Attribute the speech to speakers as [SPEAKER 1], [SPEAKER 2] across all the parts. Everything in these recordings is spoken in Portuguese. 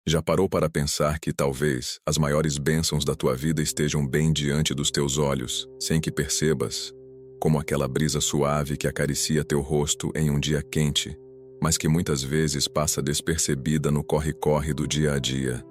[SPEAKER 1] Já parou para pensar que talvez as maiores bênçãos da tua vida estejam bem diante dos teus olhos, sem que percebas? Como aquela brisa suave que acaricia teu rosto em um dia quente, mas que muitas vezes passa despercebida no corre-corre do dia a dia.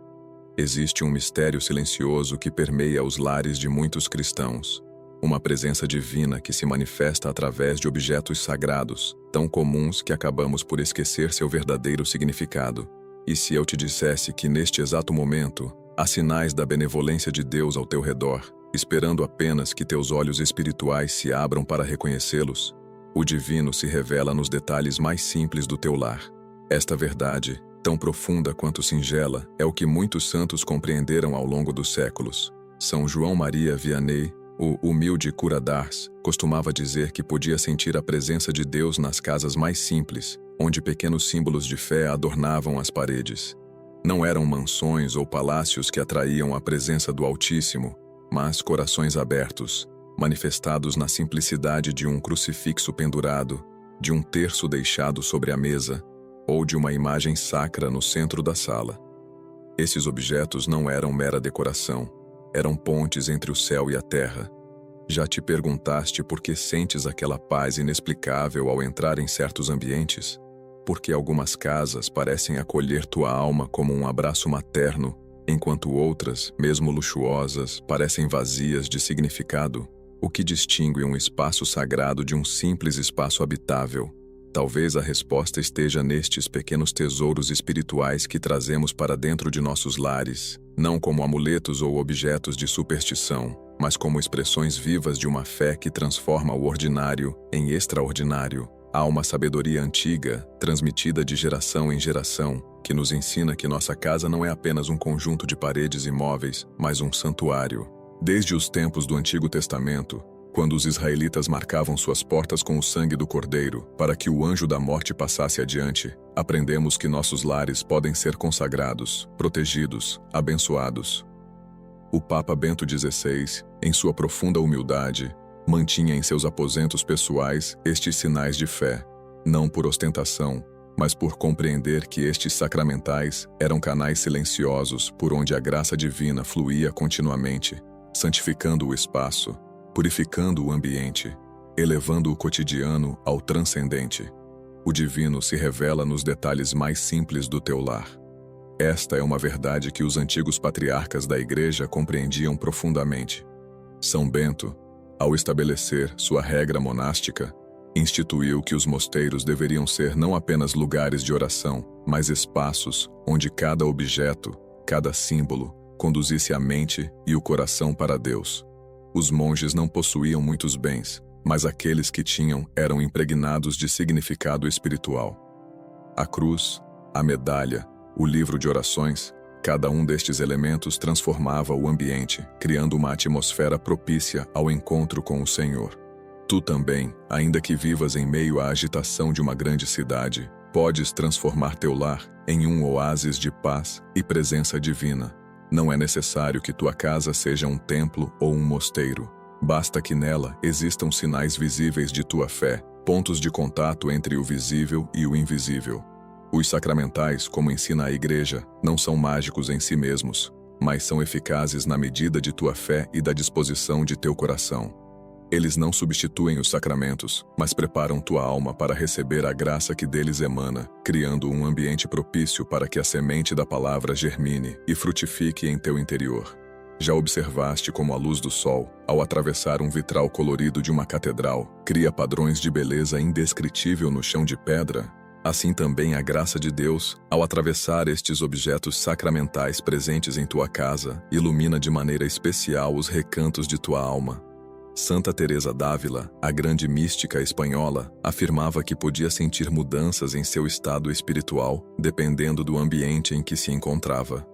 [SPEAKER 1] Existe um mistério silencioso que permeia os lares de muitos cristãos. Uma presença divina que se manifesta através de objetos sagrados, tão comuns que acabamos por esquecer seu verdadeiro significado. E se eu te dissesse que neste exato momento, há sinais da benevolência de Deus ao teu redor, esperando apenas que teus olhos espirituais se abram para reconhecê-los? O divino se revela nos detalhes mais simples do teu lar. Esta verdade, tão profunda quanto singela, é o que muitos santos compreenderam ao longo dos séculos. São João Maria Vianney, o humilde cura d'Ars, costumava dizer que podia sentir a presença de Deus nas casas mais simples, onde pequenos símbolos de fé adornavam as paredes. Não eram mansões ou palácios que atraíam a presença do Altíssimo, mas corações abertos, manifestados na simplicidade de um crucifixo pendurado, de um terço deixado sobre a mesa, ou de uma imagem sacra no centro da sala. Esses objetos não eram mera decoração, eram pontes entre o céu e a terra. Já te perguntaste por que sentes aquela paz inexplicável ao entrar em certos ambientes? Porque algumas casas parecem acolher tua alma como um abraço materno, enquanto outras, mesmo luxuosas, parecem vazias de significado? O que distingue um espaço sagrado de um simples espaço habitável? Talvez a resposta esteja nestes pequenos tesouros espirituais que trazemos para dentro de nossos lares, não como amuletos ou objetos de superstição, mas como expressões vivas de uma fé que transforma o ordinário em extraordinário. Há uma sabedoria antiga, transmitida de geração em geração, que nos ensina que nossa casa não é apenas um conjunto de paredes e móveis, mas um santuário. Desde os tempos do Antigo Testamento, quando os israelitas marcavam suas portas com o sangue do Cordeiro, para que o anjo da morte passasse adiante, aprendemos que nossos lares podem ser consagrados, protegidos, abençoados. O Papa Bento XVI, em sua profunda humildade, mantinha em seus aposentos pessoais estes sinais de fé, não por ostentação, mas por compreender que estes sacramentais eram canais silenciosos por onde a graça divina fluía continuamente, santificando o espaço, purificando o ambiente, elevando o cotidiano ao transcendente. O divino se revela nos detalhes mais simples do teu lar. Esta é uma verdade que os antigos patriarcas da Igreja compreendiam profundamente. São Bento, ao estabelecer sua regra monástica, instituiu que os mosteiros deveriam ser não apenas lugares de oração, mas espaços onde cada objeto, cada símbolo, conduzisse a mente e o coração para Deus. Os monges não possuíam muitos bens, mas aqueles que tinham eram impregnados de significado espiritual. A cruz, a medalha, o livro de orações, cada um destes elementos transformava o ambiente, criando uma atmosfera propícia ao encontro com o Senhor. Tu também, ainda que vivas em meio à agitação de uma grande cidade, podes transformar teu lar em um oásis de paz e presença divina. Não é necessário que tua casa seja um templo ou um mosteiro. Basta que nela existam sinais visíveis de tua fé, pontos de contato entre o visível e o invisível. Os sacramentais, como ensina a Igreja, não são mágicos em si mesmos, mas são eficazes na medida de tua fé e da disposição de teu coração. Eles não substituem os sacramentos, mas preparam tua alma para receber a graça que deles emana, criando um ambiente propício para que a semente da palavra germine e frutifique em teu interior. Já observaste como a luz do sol, ao atravessar um vitral colorido de uma catedral, cria padrões de beleza indescritível no chão de pedra? Assim também a graça de Deus, ao atravessar estes objetos sacramentais presentes em tua casa, ilumina de maneira especial os recantos de tua alma. Santa Teresa d'Ávila, a grande mística espanhola, afirmava que podia sentir mudanças em seu estado espiritual, dependendo do ambiente em que se encontrava.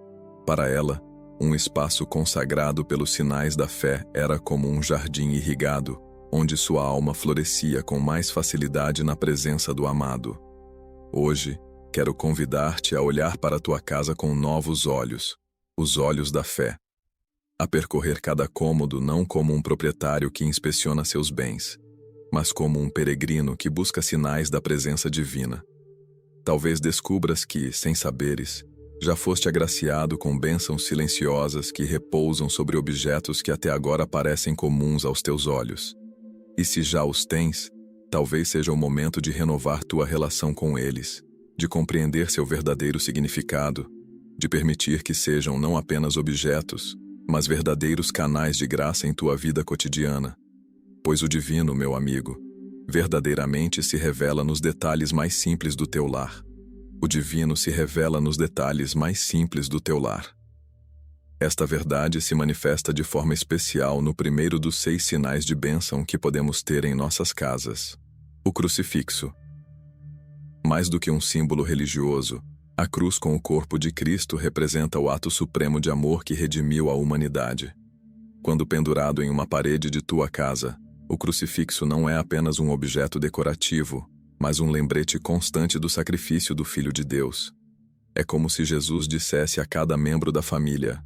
[SPEAKER 1] Para ela, um espaço consagrado pelos sinais da fé era como um jardim irrigado, onde sua alma florescia com mais facilidade na presença do amado. Hoje, quero convidar-te a olhar para a tua casa com novos olhos, os olhos da fé. A percorrer cada cômodo não como um proprietário que inspeciona seus bens, mas como um peregrino que busca sinais da presença divina. Talvez descubras que, sem saberes, Já foste agraciado com bênçãos silenciosas que repousam sobre objetos que até agora parecem comuns aos teus olhos. E se já os tens, talvez seja o momento de renovar tua relação com eles, de compreender seu verdadeiro significado, de permitir que sejam não apenas objetos, mas verdadeiros canais de graça em tua vida cotidiana. Pois o divino, meu amigo, verdadeiramente se revela nos detalhes mais simples do teu lar. O divino se revela nos detalhes mais simples do teu lar. Esta verdade se manifesta de forma especial no primeiro dos 6 sinais de bênção que podemos ter em nossas casas: o crucifixo. Mais do que um símbolo religioso, a cruz com o corpo de Cristo representa o ato supremo de amor que redimiu a humanidade. Quando pendurado em uma parede de tua casa, o crucifixo não é apenas um objeto decorativo, mas um lembrete constante do sacrifício do Filho de Deus. É como se Jesus dissesse a cada membro da família: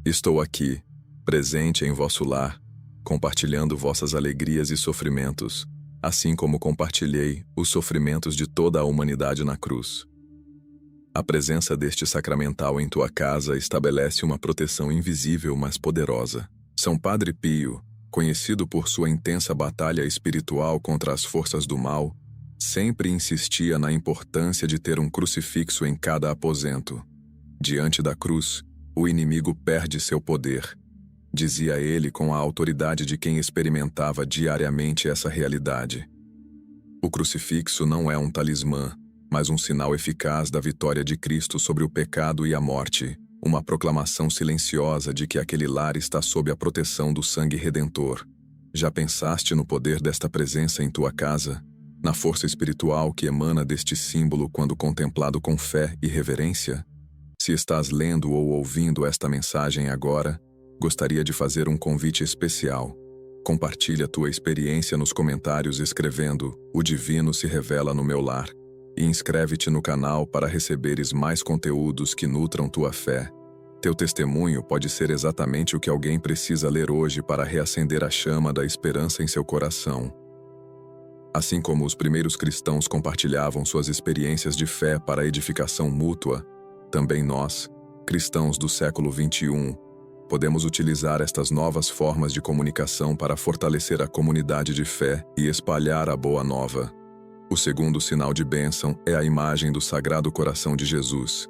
[SPEAKER 1] estou aqui, presente em vosso lar, compartilhando vossas alegrias e sofrimentos, assim como compartilhei os sofrimentos de toda a humanidade na cruz. A presença deste sacramental em tua casa estabelece uma proteção invisível, mas poderosa. São Padre Pio, conhecido por sua intensa batalha espiritual contra as forças do mal, sempre insistia na importância de ter um crucifixo em cada aposento. Diante da cruz, o inimigo perde seu poder, dizia ele com a autoridade de quem experimentava diariamente essa realidade. O crucifixo não é um talismã, mas um sinal eficaz da vitória de Cristo sobre o pecado e a morte, uma proclamação silenciosa de que aquele lar está sob a proteção do sangue redentor. Já pensaste no poder desta presença em tua casa? Na força espiritual que emana deste símbolo quando contemplado com fé e reverência? Se estás lendo ou ouvindo esta mensagem agora, gostaria de fazer um convite especial. Compartilha tua experiência nos comentários escrevendo: "O divino se revela no meu lar", e inscreve-te no canal para receberes mais conteúdos que nutram tua fé. Teu testemunho pode ser exatamente o que alguém precisa ler hoje para reacender a chama da esperança em seu coração. Assim como os primeiros cristãos compartilhavam suas experiências de fé para a edificação mútua, também nós, cristãos do século XXI, podemos utilizar estas novas formas de comunicação para fortalecer a comunidade de fé e espalhar a boa nova. O segundo sinal de bênção é a imagem do Sagrado Coração de Jesus.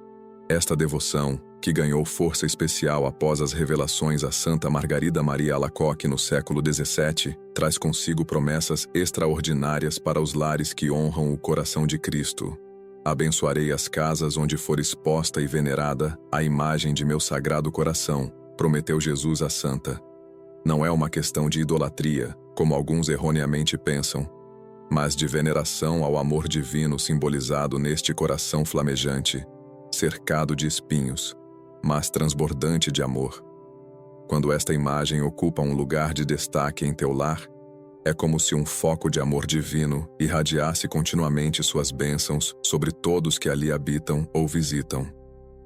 [SPEAKER 1] Esta devoção, que ganhou força especial após as revelações a Santa Margarida Maria Alacoque no século XVII, traz consigo promessas extraordinárias para os lares que honram o coração de Cristo. Abençoarei as casas onde for exposta e venerada a imagem de meu Sagrado Coração, prometeu Jesus à santa. Não é uma questão de idolatria, como alguns erroneamente pensam, mas de veneração ao amor divino simbolizado neste coração flamejante, cercado de espinhos, mas transbordante de amor. Quando esta imagem ocupa um lugar de destaque em teu lar, é como se um foco de amor divino irradiasse continuamente suas bênçãos sobre todos que ali habitam ou visitam.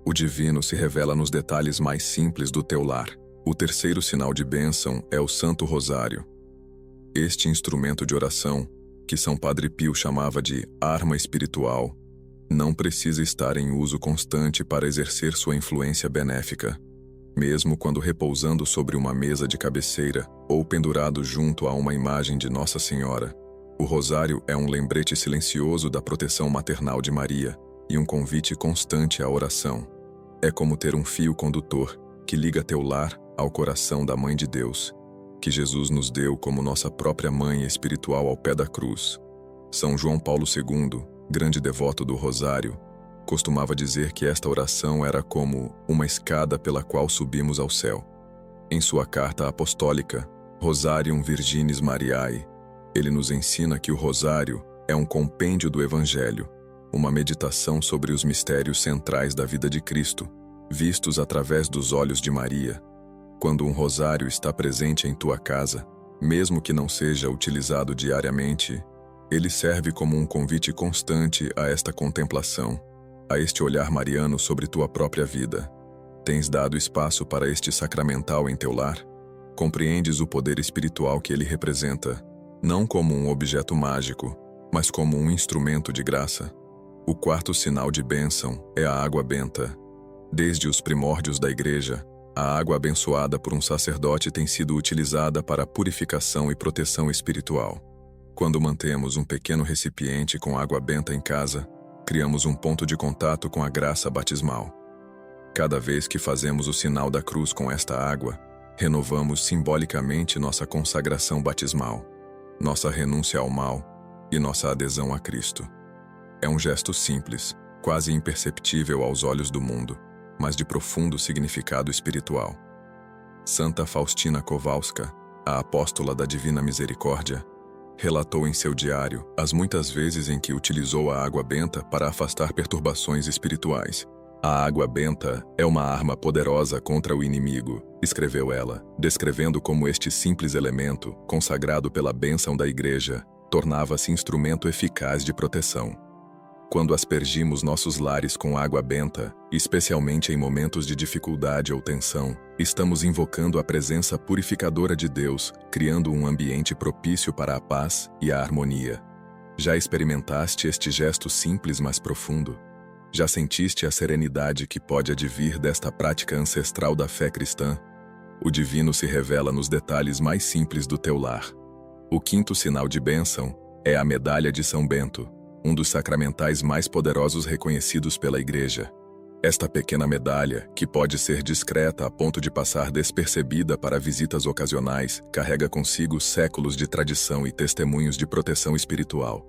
[SPEAKER 1] O divino se revela nos detalhes mais simples do teu lar. O terceiro sinal de bênção é o Santo Rosário. Este instrumento de oração, que São Padre Pio chamava de arma espiritual, não precisa estar em uso constante para exercer sua influência benéfica. Mesmo quando repousando sobre uma mesa de cabeceira ou pendurado junto a uma imagem de Nossa Senhora, o rosário é um lembrete silencioso da proteção maternal de Maria e um convite constante à oração. É como ter um fio condutor que liga teu lar ao coração da Mãe de Deus, que Jesus nos deu como nossa própria mãe espiritual ao pé da cruz. São João Paulo II, grande devoto do rosário, costumava dizer que esta oração era como uma escada pela qual subimos ao céu. Em sua carta apostólica, Rosarium Virginis Mariae, ele nos ensina que o rosário é um compêndio do Evangelho, uma meditação sobre os mistérios centrais da vida de Cristo, vistos através dos olhos de Maria. Quando um rosário está presente em tua casa, mesmo que não seja utilizado diariamente, ele serve como um convite constante a esta contemplação, a este olhar mariano sobre tua própria vida. Tens dado espaço para este sacramental em teu lar? Compreendes o poder espiritual que ele representa, não como um objeto mágico, mas como um instrumento de graça? O quarto sinal de bênção é a água benta. Desde os primórdios da Igreja, a água abençoada por um sacerdote tem sido utilizada para a purificação e proteção espiritual. Quando mantemos um pequeno recipiente com água benta em casa, criamos um ponto de contato com a graça batismal. Cada vez que fazemos o sinal da cruz com esta água, renovamos simbolicamente nossa consagração batismal, nossa renúncia ao mal e nossa adesão a Cristo. É um gesto simples, quase imperceptível aos olhos do mundo, mas de profundo significado espiritual. Santa Faustina Kowalska, a apóstola da Divina Misericórdia, relatou em seu diário as muitas vezes em que utilizou a água benta para afastar perturbações espirituais. A água benta é uma arma poderosa contra o inimigo, escreveu ela, descrevendo como este simples elemento, consagrado pela bênção da Igreja, tornava-se instrumento eficaz de proteção. Quando aspergimos nossos lares com água benta, especialmente em momentos de dificuldade ou tensão, estamos invocando a presença purificadora de Deus, criando um ambiente propício para a paz e a harmonia. Já experimentaste este gesto simples mas profundo? Já sentiste a serenidade que pode advir desta prática ancestral da fé cristã? O divino se revela nos detalhes mais simples do teu lar. O quinto sinal de bênção é a medalha de São Bento, um dos sacramentais mais poderosos reconhecidos pela Igreja. Esta pequena medalha, que pode ser discreta a ponto de passar despercebida para visitas ocasionais, carrega consigo séculos de tradição e testemunhos de proteção espiritual.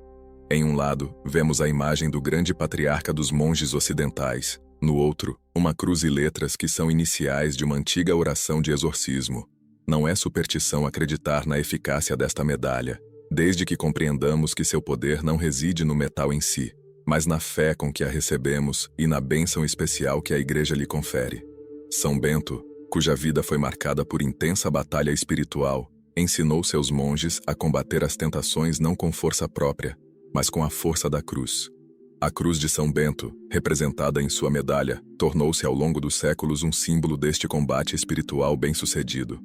[SPEAKER 1] Em um lado, vemos a imagem do grande patriarca dos monges ocidentais. No outro, uma cruz e letras que são iniciais de uma antiga oração de exorcismo. Não é superstição acreditar na eficácia desta medalha, desde que compreendamos que seu poder não reside no metal em si, mas na fé com que a recebemos e na bênção especial que a Igreja lhe confere. São Bento, cuja vida foi marcada por intensa batalha espiritual, ensinou seus monges a combater as tentações não com força própria, mas com a força da cruz. A cruz de São Bento, representada em sua medalha, tornou-se ao longo dos séculos um símbolo deste combate espiritual bem-sucedido.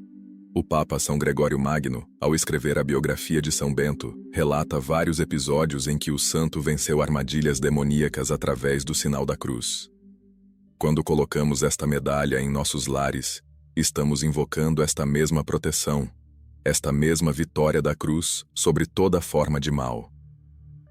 [SPEAKER 1] O Papa São Gregório Magno, ao escrever a biografia de São Bento, relata vários episódios em que o santo venceu armadilhas demoníacas através do sinal da cruz. Quando colocamos esta medalha em nossos lares, estamos invocando esta mesma proteção, esta mesma vitória da cruz sobre toda forma de mal.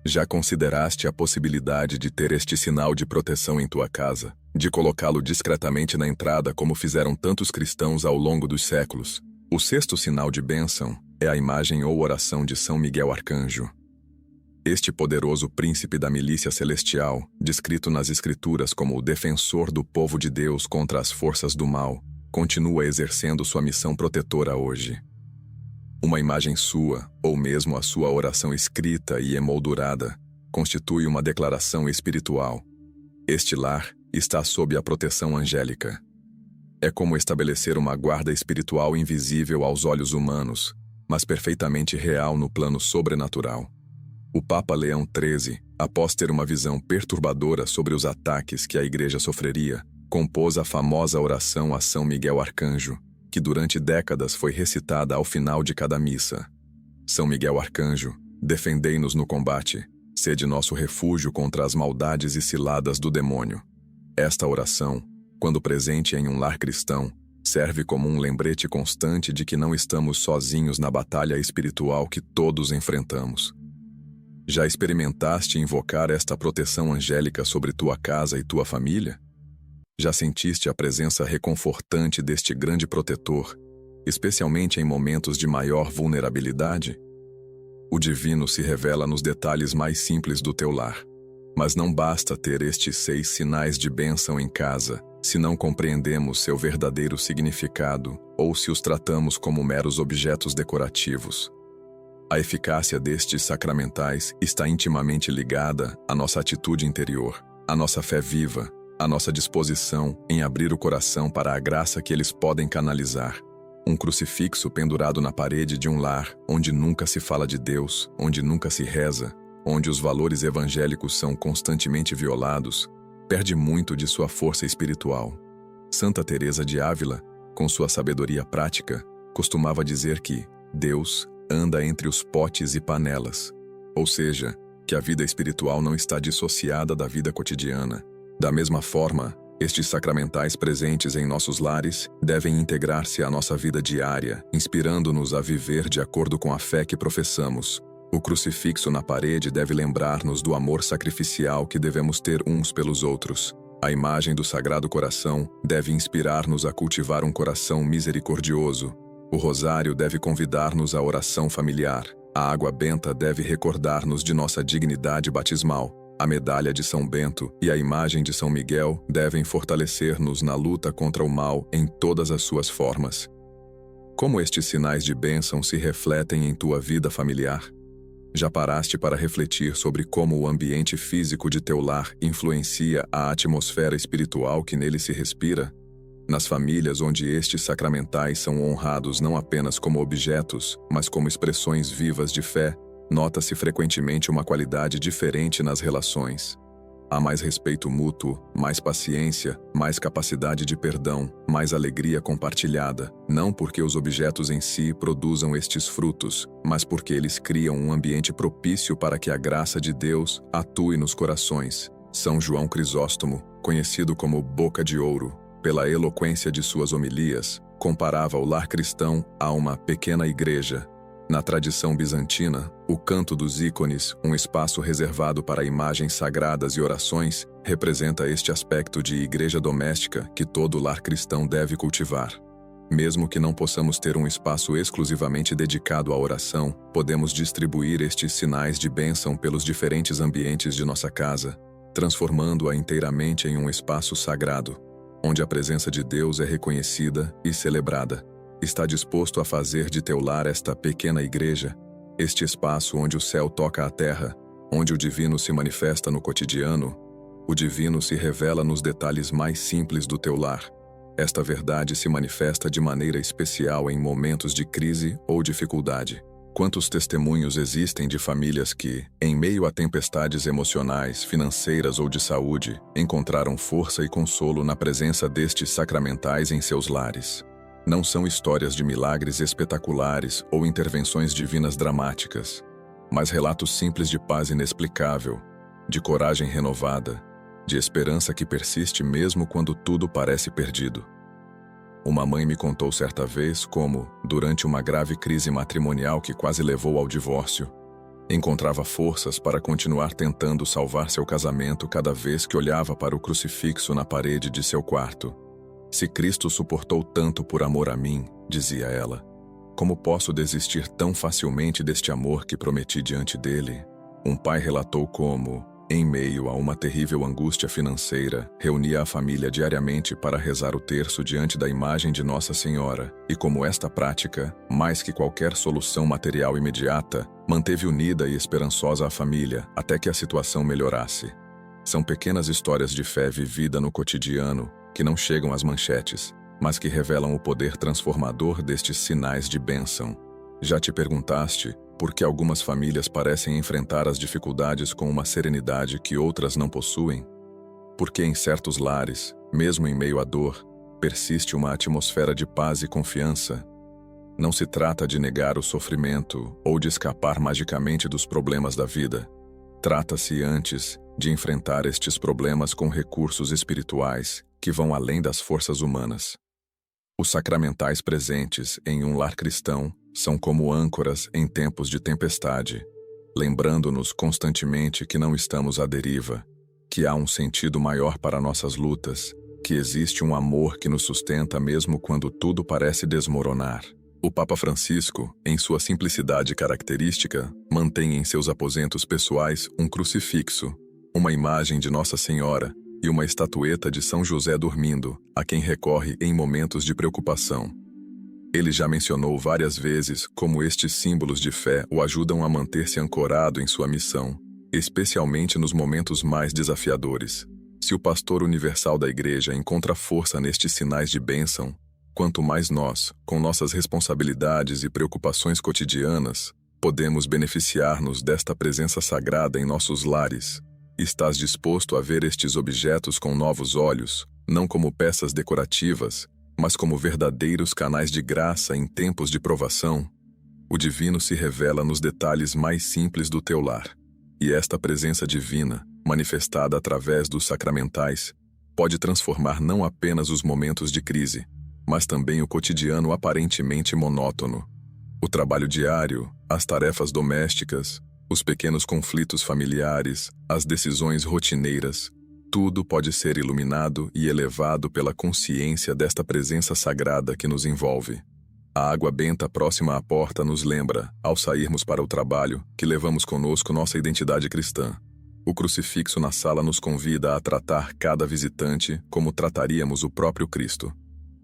[SPEAKER 1] Já consideraste a possibilidade de ter este sinal de proteção em tua casa, de colocá-lo discretamente na entrada como fizeram tantos cristãos ao longo dos séculos? O sexto sinal de bênção é a imagem ou oração de São Miguel Arcanjo. Este poderoso príncipe da milícia celestial, descrito nas Escrituras como o defensor do povo de Deus contra as forças do mal, continua exercendo sua missão protetora hoje. Uma imagem sua, ou mesmo a sua oração escrita e emoldurada, constitui uma declaração espiritual. Este lar está sob a proteção angélica. É como estabelecer uma guarda espiritual invisível aos olhos humanos, mas perfeitamente real no plano sobrenatural. O Papa Leão XIII, após ter uma visão perturbadora sobre os ataques que a Igreja sofreria, compôs a famosa oração a São Miguel Arcanjo, que durante décadas foi recitada ao final de cada missa. São Miguel Arcanjo, defendei-nos no combate, sede nosso refúgio contra as maldades e ciladas do demônio. Esta oração, quando presente em um lar cristão, serve como um lembrete constante de que não estamos sozinhos na batalha espiritual que todos enfrentamos. Já experimentaste invocar esta proteção angélica sobre tua casa e tua família? Já sentiste a presença reconfortante deste grande protetor, especialmente em momentos de maior vulnerabilidade? O divino se revela nos detalhes mais simples do teu lar. Mas não basta ter estes 6 sinais de bênção em casa, se não compreendemos seu verdadeiro significado ou se os tratamos como meros objetos decorativos. A eficácia destes sacramentais está intimamente ligada à nossa atitude interior, à nossa fé viva, à nossa disposição em abrir o coração para a graça que eles podem canalizar. Um crucifixo pendurado na parede de um lar, onde nunca se fala de Deus, onde nunca se reza, onde os valores evangélicos são constantemente violados, perde muito de sua força espiritual. Santa Teresa de Ávila, com sua sabedoria prática, costumava dizer que Deus anda entre os potes e panelas, ou seja, que a vida espiritual não está dissociada da vida cotidiana. Da mesma forma, Estes sacramentais presentes em nossos lares devem integrar-se à nossa vida diária, inspirando-nos a viver de acordo com a fé que professamos. O crucifixo na parede deve lembrar-nos do amor sacrificial que devemos ter uns pelos outros. A imagem do Sagrado Coração deve inspirar-nos a cultivar um coração misericordioso. O rosário deve convidar-nos à oração familiar. A água benta deve recordar-nos de nossa dignidade batismal. A medalha de São Bento e a imagem de São Miguel devem fortalecer-nos na luta contra o mal em todas as suas formas. Como estes sinais de bênção se refletem em tua vida familiar? Já paraste para refletir sobre como o ambiente físico de teu lar influencia a atmosfera espiritual que nele se respira? Nas famílias onde estes sacramentais são honrados não apenas como objetos, mas como expressões vivas de fé, nota-se frequentemente uma qualidade diferente nas relações. Há mais respeito mútuo, mais paciência, mais capacidade de perdão, mais alegria compartilhada, não porque os objetos em si produzam estes frutos, mas porque eles criam um ambiente propício para que a graça de Deus atue nos corações. São João Crisóstomo, conhecido como Boca de Ouro, pela eloquência de suas homilias, comparava o lar cristão a uma pequena igreja. Na tradição bizantina, o canto dos ícones, um espaço reservado para imagens sagradas e orações, representa este aspecto de igreja doméstica que todo lar cristão deve cultivar. Mesmo que não possamos ter um espaço exclusivamente dedicado à oração, podemos distribuir estes sinais de bênção pelos diferentes ambientes de nossa casa, transformando-a inteiramente em um espaço sagrado, onde a presença de Deus é reconhecida e celebrada. Está disposto a fazer de teu lar esta pequena igreja, este espaço onde o céu toca a terra, onde o divino se manifesta no cotidiano? O divino se revela nos detalhes mais simples do teu lar. Esta verdade se manifesta de maneira especial em momentos de crise ou dificuldade. Quantos testemunhos existem de famílias que, em meio a tempestades emocionais, financeiras ou de saúde, encontraram força e consolo na presença destes sacramentais em seus lares? Não são histórias de milagres espetaculares ou intervenções divinas dramáticas, mas relatos simples de paz inexplicável, de coragem renovada, de esperança que persiste mesmo quando tudo parece perdido. Uma mãe me contou certa vez como, durante uma grave crise matrimonial que quase levou ao divórcio, encontrava forças para continuar tentando salvar seu casamento cada vez que olhava para o crucifixo na parede de seu quarto. Se Cristo suportou tanto por amor a mim, dizia ela, como posso desistir tão facilmente deste amor que prometi diante dele? Um pai relatou como, em meio a uma terrível angústia financeira, reunia a família diariamente para rezar o terço diante da imagem de Nossa Senhora, e como esta prática, mais que qualquer solução material imediata, manteve unida e esperançosa a família até que a situação melhorasse. São pequenas histórias de fé vivida no cotidiano, que não chegam às manchetes, mas que revelam o poder transformador destes sinais de bênção. Já te perguntaste por que algumas famílias parecem enfrentar as dificuldades com uma serenidade que outras não possuem? Porque em certos lares, mesmo em meio à dor, persiste uma atmosfera de paz e confiança? Não se trata de negar o sofrimento ou de escapar magicamente dos problemas da vida. Trata-se antes de enfrentar estes problemas com recursos espirituais que vão além das forças humanas. Os sacramentais presentes em um lar cristão são como âncoras em tempos de tempestade, lembrando-nos constantemente que não estamos à deriva, que há um sentido maior para nossas lutas, que existe um amor que nos sustenta mesmo quando tudo parece desmoronar. O Papa Francisco, em sua simplicidade característica, mantém em seus aposentos pessoais um crucifixo, uma imagem de Nossa Senhora e uma estatueta de São José dormindo, a quem recorre em momentos de preocupação. Ele já mencionou várias vezes como estes símbolos de fé o ajudam a manter-se ancorado em sua missão, especialmente nos momentos mais desafiadores. Se o pastor universal da Igreja encontra força nestes sinais de bênção, quanto mais nós, com nossas responsabilidades e preocupações cotidianas, podemos beneficiar-nos desta presença sagrada em nossos lares. Estás disposto a ver estes objetos com novos olhos, não como peças decorativas, mas como verdadeiros canais de graça em tempos de provação? O divino se revela nos detalhes mais simples do teu lar, e esta presença divina, manifestada através dos sacramentais, pode transformar não apenas os momentos de crise, mas também o cotidiano aparentemente monótono. O trabalho diário, as tarefas domésticas, os pequenos conflitos familiares, as decisões rotineiras, tudo pode ser iluminado e elevado pela consciência desta presença sagrada que nos envolve. A água benta próxima à porta nos lembra, ao sairmos para o trabalho, que levamos conosco nossa identidade cristã. O crucifixo na sala nos convida a tratar cada visitante como trataríamos o próprio Cristo.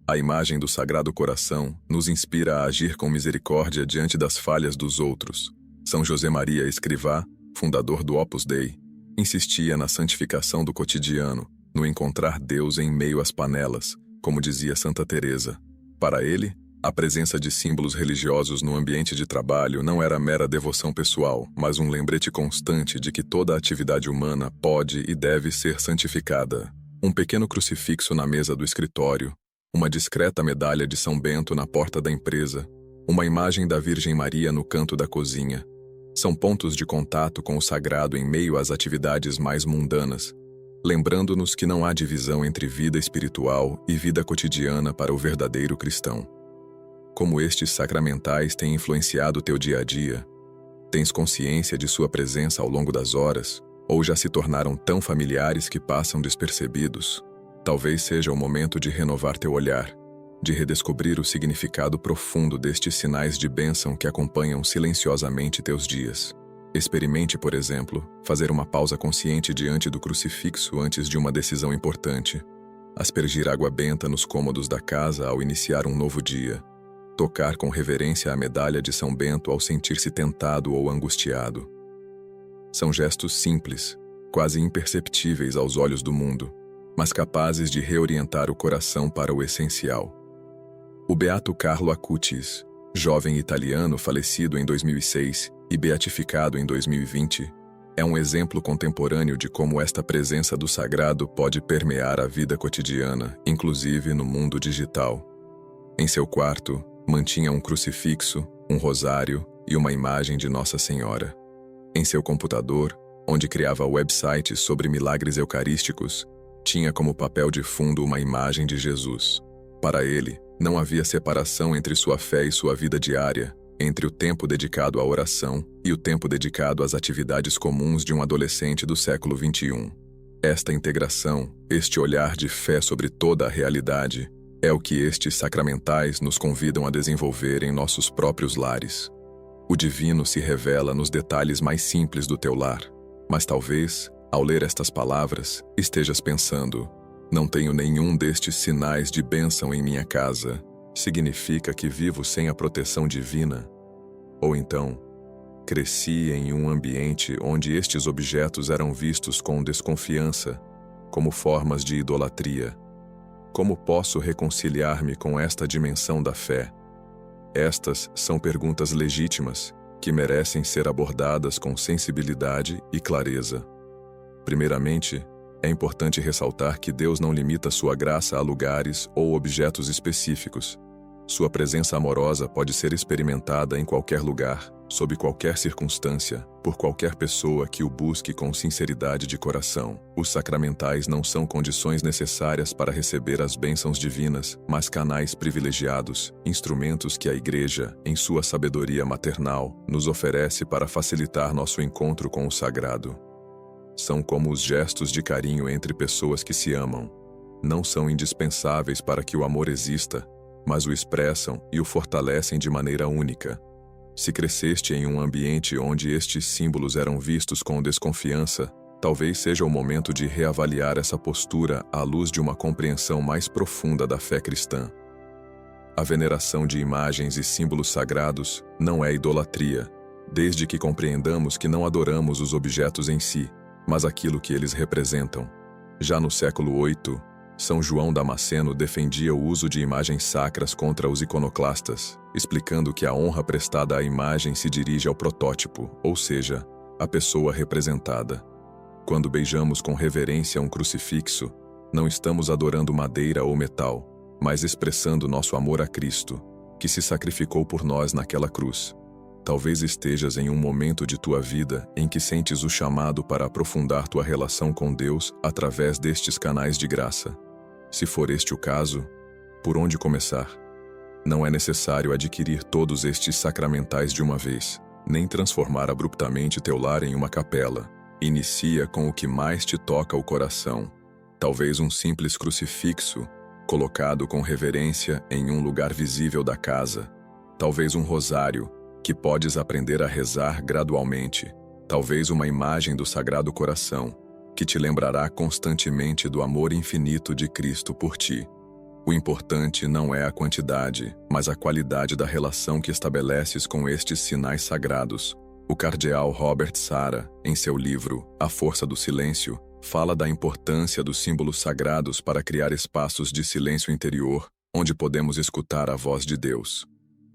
[SPEAKER 1] A imagem do Sagrado Coração nos inspira a agir com misericórdia diante das falhas dos outros. São José Maria Escrivá, fundador do Opus Dei, insistia na santificação do cotidiano, no encontrar Deus em meio às panelas, como dizia Santa Teresa. Para ele, a presença de símbolos religiosos no ambiente de trabalho não era mera devoção pessoal, mas um lembrete constante de que toda atividade humana pode e deve ser santificada. Um pequeno crucifixo na mesa do escritório, uma discreta medalha de São Bento na porta da empresa, uma imagem da Virgem Maria no canto da cozinha. São pontos de contato com o sagrado em meio às atividades mais mundanas, lembrando-nos que não há divisão entre vida espiritual e vida cotidiana para o verdadeiro cristão. Como estes sacramentais têm influenciado teu dia a dia? Tens consciência de sua presença ao longo das horas, ou já se tornaram tão familiares que passam despercebidos? Talvez seja o momento de renovar teu olhar, de redescobrir o significado profundo destes sinais de bênção que acompanham silenciosamente teus dias. Experimente, por exemplo, fazer uma pausa consciente diante do crucifixo antes de uma decisão importante, aspergir água benta nos cômodos da casa ao iniciar um novo dia, tocar com reverência a medalha de São Bento ao sentir-se tentado ou angustiado. São gestos simples, quase imperceptíveis aos olhos do mundo, mas capazes de reorientar o coração para o essencial. O beato Carlo Acutis, jovem italiano falecido em 2006 e beatificado em 2020, é um exemplo contemporâneo de como esta presença do sagrado pode permear a vida cotidiana, inclusive no mundo digital. Em seu quarto, mantinha um crucifixo, um rosário e uma imagem de Nossa Senhora. Em seu computador, onde criava websites sobre milagres eucarísticos, tinha como papel de fundo uma imagem de Jesus. Para ele, não havia separação entre sua fé e sua vida diária, entre o tempo dedicado à oração e o tempo dedicado às atividades comuns de um adolescente do século XXI. Esta integração, este olhar de fé sobre toda a realidade, é o que estes sacramentais nos convidam a desenvolver em nossos próprios lares. O divino se revela nos detalhes mais simples do teu lar, mas talvez, ao ler estas palavras, estejas pensando: não tenho nenhum destes sinais de bênção em minha casa. Significa que vivo sem a proteção divina? Ou então, cresci em um ambiente onde estes objetos eram vistos com desconfiança, como formas de idolatria. Como posso reconciliar-me com esta dimensão da fé? Estas são perguntas legítimas, que merecem ser abordadas com sensibilidade e clareza. Primeiramente, é importante ressaltar que Deus não limita sua graça a lugares ou objetos específicos. Sua presença amorosa pode ser experimentada em qualquer lugar, sob qualquer circunstância, por qualquer pessoa que o busque com sinceridade de coração. Os sacramentais não são condições necessárias para receber as bênçãos divinas, mas canais privilegiados, instrumentos que a Igreja, em sua sabedoria maternal, nos oferece para facilitar nosso encontro com o sagrado. São como os gestos de carinho entre pessoas que se amam. Não são indispensáveis para que o amor exista, mas o expressam e o fortalecem de maneira única. Se cresceste em um ambiente onde estes símbolos eram vistos com desconfiança, talvez seja o momento de reavaliar essa postura à luz de uma compreensão mais profunda da fé cristã. A veneração de imagens e símbolos sagrados não é idolatria, desde que compreendamos que não adoramos os objetos em si, mas aquilo que eles representam. Já no século VIII, São João Damasceno defendia o uso de imagens sacras contra os iconoclastas, explicando que a honra prestada à imagem se dirige ao protótipo, ou seja, à pessoa representada. Quando beijamos com reverência um crucifixo, não estamos adorando madeira ou metal, mas expressando nosso amor a Cristo, que se sacrificou por nós naquela cruz. Talvez estejas em um momento de tua vida em que sentes o chamado para aprofundar tua relação com Deus através destes canais de graça. Se for este o caso, por onde começar? Não é necessário adquirir todos estes sacramentais de uma vez, nem transformar abruptamente teu lar em uma capela. Inicia com o que mais te toca o coração. Talvez um simples crucifixo, colocado com reverência em um lugar visível da casa. Talvez um rosário, que podes aprender a rezar gradualmente. Talvez uma imagem do Sagrado Coração, que te lembrará constantemente do amor infinito de Cristo por ti. O importante não é a quantidade, mas a qualidade da relação que estabeleces com estes sinais sagrados. O cardeal Robert Sarah, em seu livro A Força do Silêncio, fala da importância dos símbolos sagrados para criar espaços de silêncio interior, onde podemos escutar a voz de Deus.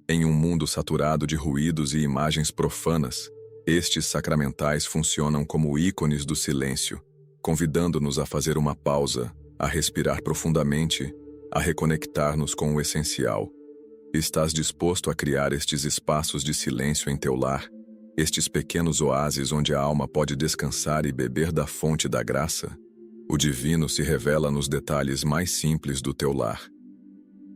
[SPEAKER 1] Em um mundo saturado de ruídos e imagens profanas, estes sacramentais funcionam como ícones do silêncio, convidando-nos a fazer uma pausa, a respirar profundamente, a reconectar-nos com o essencial. Estás disposto a criar estes espaços de silêncio em teu lar, estes pequenos oásis onde a alma pode descansar e beber da fonte da graça? O divino se revela nos detalhes mais simples do teu lar.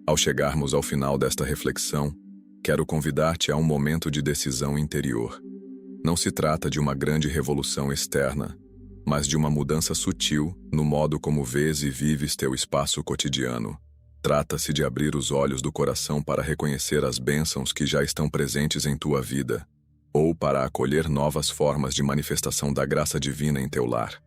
[SPEAKER 1] Ao chegarmos ao final desta reflexão, quero convidar-te a um momento de decisão interior. Não se trata de uma grande revolução externa, mas de uma mudança sutil no modo como vês e vives teu espaço cotidiano. Trata-se de abrir os olhos do coração para reconhecer as bênçãos que já estão presentes em tua vida, ou para acolher novas formas de manifestação da graça divina em teu lar.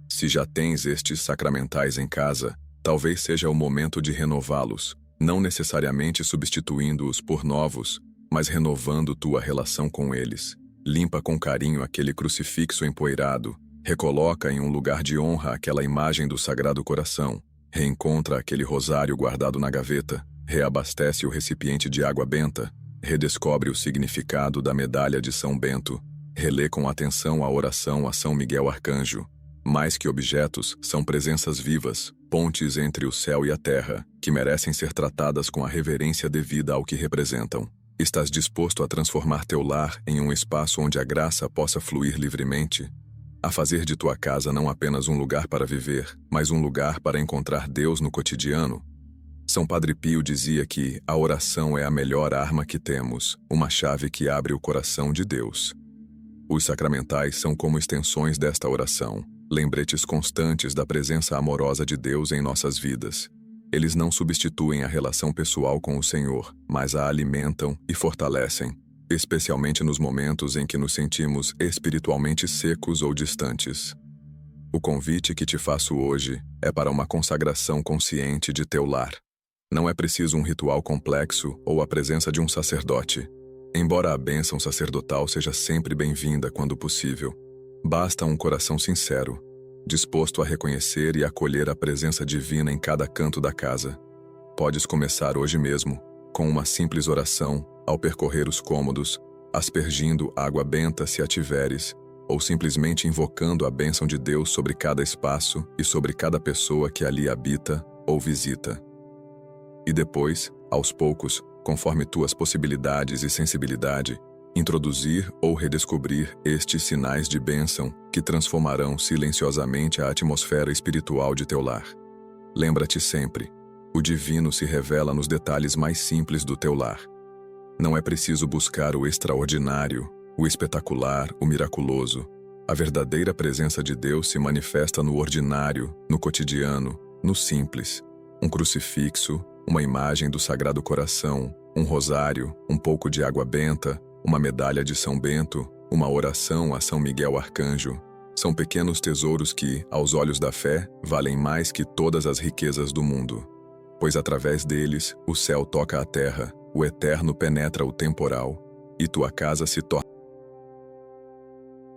[SPEAKER 1] Se já tens estes sacramentais em casa, talvez seja o momento de renová-los, não necessariamente substituindo-os por novos, mas renovando tua relação com eles. Limpa com carinho aquele crucifixo empoeirado, recoloca em um lugar de honra aquela imagem do Sagrado Coração, reencontra aquele rosário guardado na gaveta, reabastece o recipiente de água benta, redescobre o significado da medalha de São Bento, relê com atenção a oração a São Miguel Arcanjo. Mais que objetos, são presenças vivas, pontes entre o céu e a terra, que merecem ser tratadas com a reverência devida ao que representam. Estás disposto a transformar teu lar em um espaço onde a graça possa fluir livremente? A fazer de tua casa não apenas um lugar para viver, mas um lugar para encontrar Deus no cotidiano? São Padre Pio dizia que a oração é a melhor arma que temos, uma chave que abre o coração de Deus. Os sacramentais são como extensões desta oração, lembretes constantes da presença amorosa de Deus em nossas vidas. Eles não substituem a relação pessoal com o Senhor, mas a alimentam e fortalecem, especialmente nos momentos em que nos sentimos espiritualmente secos ou distantes. O convite que te faço hoje é para uma consagração consciente de teu lar. Não é preciso um ritual complexo ou a presença de um sacerdote. Embora a bênção sacerdotal seja sempre bem-vinda quando possível, basta um coração sincero, disposto a reconhecer e acolher a presença divina em cada canto da casa. Podes começar hoje mesmo, com uma simples oração, ao percorrer os cômodos, aspergindo água benta se a tiveres, ou simplesmente invocando a bênção de Deus sobre cada espaço e sobre cada pessoa que ali habita ou visita. E depois, aos poucos, conforme tuas possibilidades e sensibilidade, introduzir ou redescobrir estes sinais de bênção que transformarão silenciosamente a atmosfera espiritual de teu lar. Lembra-te sempre, o divino se revela nos detalhes mais simples do teu lar. Não é preciso buscar o extraordinário, o espetacular, o miraculoso. A verdadeira presença de Deus se manifesta no ordinário, no cotidiano, no simples. Um crucifixo, uma imagem do Sagrado Coração, um rosário, um pouco de água benta, uma medalha de São Bento, uma oração a São Miguel Arcanjo. São pequenos tesouros que, aos olhos da fé, valem mais que todas as riquezas do mundo. Pois através deles, o céu toca a terra, o eterno penetra o temporal, e tua casa se torna